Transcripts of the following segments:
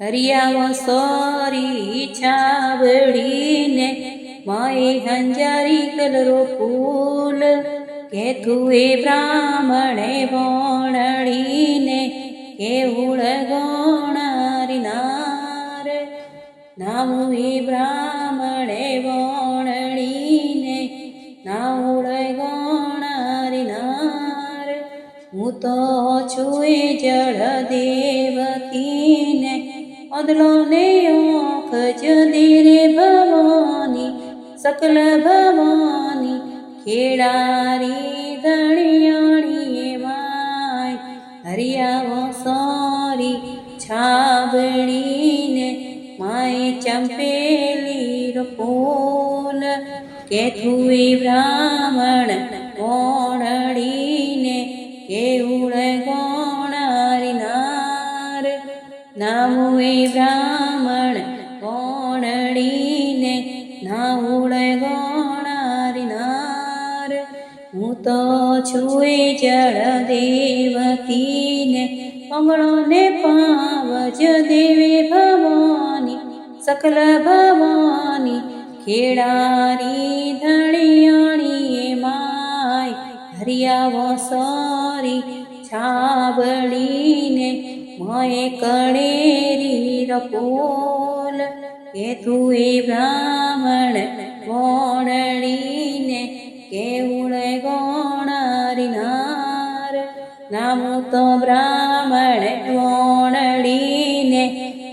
હરિયાવો સોરી છાવડીને માએ હંજારી કલરો ફૂલ કે તુએ બ્રાહ્મણે ભોણડીને કેવળ ગોણારી નાર નામું એ બ્રાહ્મણે ભોણડીને નાવળ ગોણારી નાર હું તો છું એ જળ દેવતીને અદલો ને ઓખ જદી રે ભવાની સકલ ભવાની ખેડારી ધણિયાણી માય હરિયાવો સોરી છાબડીને માય ચંપેલી ફૂલ કે તુએ બ્રાહ્મણ ગોણડીને કેવળ ગોણારી નાર નામું એ બ્રાહ્મણ ગોણડીને નાવળ ગોણારી નાર હું તો છું એ જળ દેવતીને પંગળો ને પાવજ દેવે ભવાની સકલ ભવાની ખેડારી ધણિયાણી માય હરિયાવો સોરી છાબડીને મોએ કણેરી રપોલ કે તુએ બ્રાહ્મણ ગોણડીને કેવળ ગોણારી નાર નામું તો બ્રાહ્મણ ગોણડીને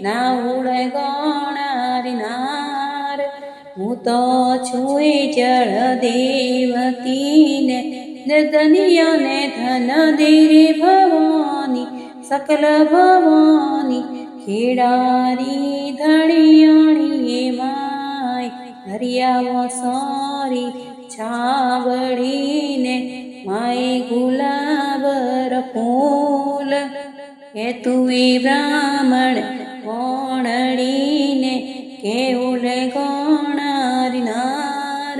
નાવળ ગોણારી નાર હું તો છું એ જળ દેવતીને નિર્ધનિયાને ધન દેરે ભવાની સકલ ભવાની ખેડારી ધણિયાણી માય હરિયાવો સોરી છાવડીને માય ગુલાબર ફૂલ કે તુએ બ્રાહ્મણ ગોણડીને કેવળ ગોણારી નાર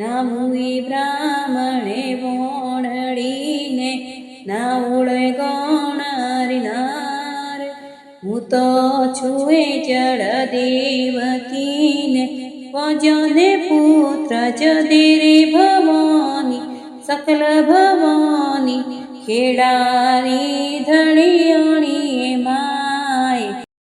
નામું એ બ્રાહ્મણે ગોણડીને નાવળ ગોણારી નાર હું તો છું એ જળ દેવતીને વજને પુત્ર જદી રે ભવાની સકલ ભવાની ખેડારી ધણિયાણી